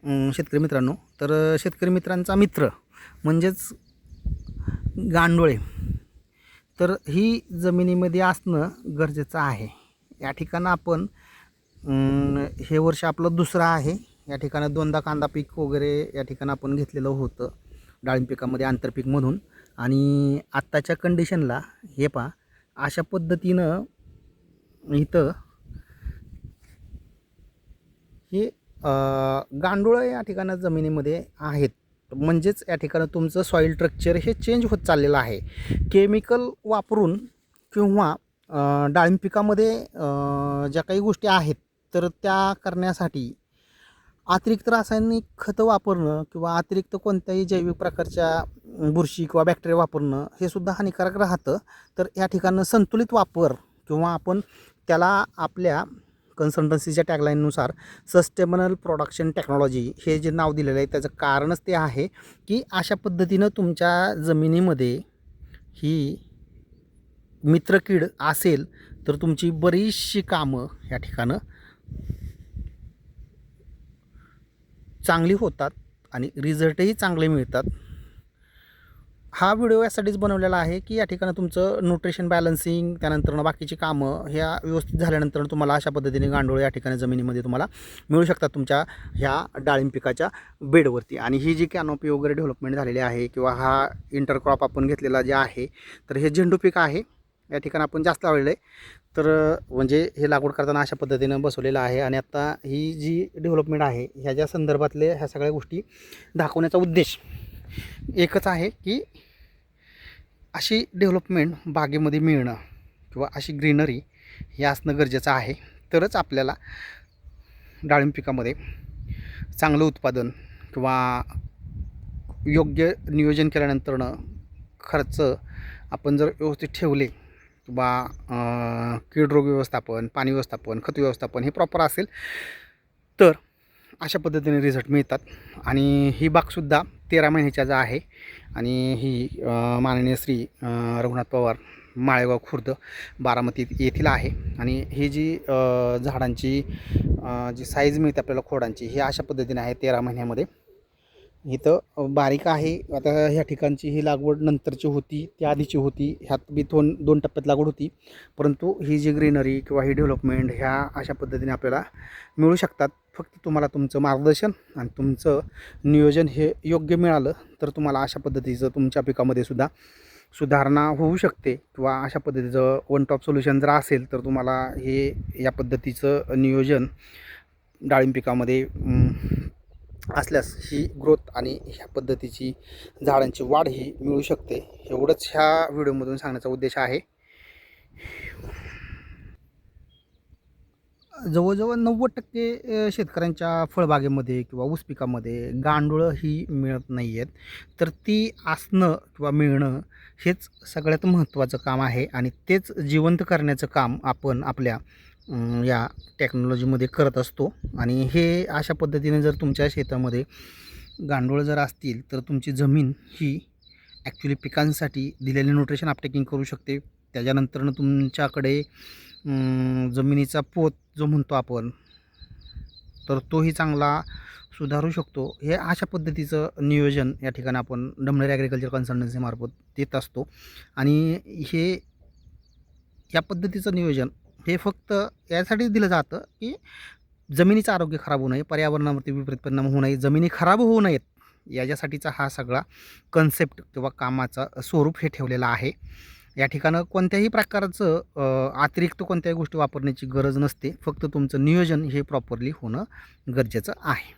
शेतकरी मित्रांनो, तर शेतकरी मित्रांचा मित्र म्हणजेच गांडोळे तर ही जमिनीमध्ये असणं गरजेचं आहे. या ठिकाणी आपण हे वर्ष आपलं दुसरं आहे. या ठिकाणी दोनदा कांदा पीक वगैरे या ठिकाणी आपण घेतलेलं होतं डाळिंब पिकामध्ये आंतरपीक म्हणून. आणि आत्ताच्या कंडिशनला हे पहा, अशा पद्धतीनं इथं हे गांडूळं या ठिकाणी जमिनीमध्ये आहेत. म्हणजेच या ठिकाणी तुमचं सॉईल स्ट्रक्चर हे चेंज होत चाललेलं आहे. केमिकल वापरून किंवा डाळिंब पिकामध्ये ज्या काही गोष्टी आहेत तर त्या करण्यासाठी अतिरिक्त रासायनिक खतं वापरणं किंवा अतिरिक्त कोणत्याही जैविक प्रकारच्या बुरशी किंवा बॅक्टेरिया वापरणं हे सुद्धा हानिकारक राहतं. तर या ठिकाणी संतुलित वापर किंवा आपण त्याला आपल्या कन्सल्टन्सीच्या टॅगलाईननुसार सस्टेनेबल प्रोडक्शन टेक्नॉलॉजी हे जे नाव दिलेलं आहे त्याचं कारणच ते आहे की अशा पद्धतीनं तुमच्या जमिनीमध्ये ही मित्रकीड असेल तर तुमची बरीचशी कामं या ठिकाणं चांगली होतात आणि रिझल्टही चांगले मिळतात. हा व्हिडिओ यासाठीच बनवलेला आहे की या ठिकाणी तुमचं न्यूट्रिशन बॅलन्सिंग त्यानंतर बाकीची कामं ह्या व्यवस्थित झाल्यानंतर तुम्हाला अशा पद्धतीने गांडूळ या ठिकाणी जमिनीमध्ये तुम्हाला मिळू शकतात तुमच्या ह्या डाळिंब पिकाच्या बेडवरती. आणि ही जी कॅनोपी वगैरे डेव्हलपमेंट झालेली आहे किंवा हा इंटरक्रॉप आपण घेतलेला जे आहे तर हे झेंडू पीक आहे. या ठिकाणी आपण जास्त लावलेलं आहे. तर म्हणजे हे लागवड करताना अशा पद्धतीनं बसवलेलं आहे. आणि आता ही जी डेव्हलपमेंट आहे ह्याच्या संदर्भातले ह्या सगळ्या गोष्टी दाखवण्याचा उद्देश एकच आहे की अशी डेव्हलपमेंट बागेमध्ये मिळणं किंवा अशी ग्रीनरी हे असणं गरजेचं आहे. तरच आपल्याला डाळिंब पिकामध्ये चांगलं उत्पादन किंवा योग्य नियोजन केल्यानंतरनं खर्च आपण जर व्यवस्थित ठेवले किंवा कीड रोग व्यवस्थापन, पाणी व्यवस्थापन, खत व्यवस्थापन हे प्रॉपर असेल तर अशा पद्धतीने रिझल्ट मिळतात. आणि ही बागसुद्धा 13 महिन्याच्या आहे आणि ही माननीय श्री रघुनाथ पवार माळेगाव खुर्द बारामती येथील आहे. आणि ही जी झाडांची जी साईज मिळते आपल्याला खोडांची ही अशा पद्धतीने आहे 13 महिन्यामध्ये. इथं बारीक आहे. आता ह्या ठिकाणची ही लागवड नंतरची होती, त्या आधीची होती. ह्यात बी दोन टप्प्यात लागवड होती. परंतु ही जी ग्रीनरी किंवा ही डेव्हलपमेंट ह्या अशा पद्धतीने आपल्याला मिळू शकतात. फक्त तुम्हाला तुमचं मार्गदर्शन आणि तुमचं नियोजन हे योग्य मिळालं तर तुम्हाला अशा पद्धतीचं तुमच्या पिकामध्ये सुद्धा सुधारणा होऊ शकते. किंवा अशा पद्धतीचं वन टॉप सोल्युशन जर असेल तर तुम्हाला हे या पद्धतीचं नियोजन डाळिंब पिकामध्ये असल्यास ही ग्रोथ आणि ह्या पद्धतीची झाडांची वाढ ही मिळू शकते. एवढंच ह्या व्हिडिओमधून सांगण्याचा उद्देश आहे. जवळजवळ 90% शेतकऱ्यांच्या फळबागेमध्ये किंवा ऊस पिकामध्ये गांडूळं ही मिळत नाही आहेत. तर ती असणं किंवा मिळणं हेच सगळ्यात महत्त्वाचं काम आहे आणि तेच जिवंत करण्याचं काम आपण आपल्या या टेक्नॉलॉजीमध्ये करत असतो. आणि हे अशा पद्धतीने जर तुमच्या शेतामध्ये गांडूळ जर असतील तर तुमची जमीन ही ॲक्च्युली पिकांसाठी दिलेले न्यूट्रिशन अपटेकिंग करू शकते. त्याच्यानंतरनं तुमच्याकडे जमिनीचा पोत जो म्हणतो आपण तर तोही चांगला सुधारू शकतो. हे अशा पद्धतीचं नियोजन या ठिकाणी आपण डमणेर ॲग्रिकल्चर कन्सल्टन्सीमार्फत देत असतो. आणि हे या पद्धतीचं नियोजन हे फक्त यासाठी दिलं जातं की जमिनीचं आरोग्य खराब होऊ नये, पर्यावरणावरती विपरीत परिणाम होऊ नये, जमिनी खराब होऊ नयेत याच्यासाठीचा हा सगळा कन्सेप्ट किंवा कामाचा स्वरूप हे ठेवलेलं आहे. या ठिकाणं कोणत्याही प्रकारचं अतिरिक्त कोणत्याही गोष्टी वापरण्याची गरज नसते. फक्त तुमचं नियोजन हे प्रॉपरली होणं गरजेचं आहे.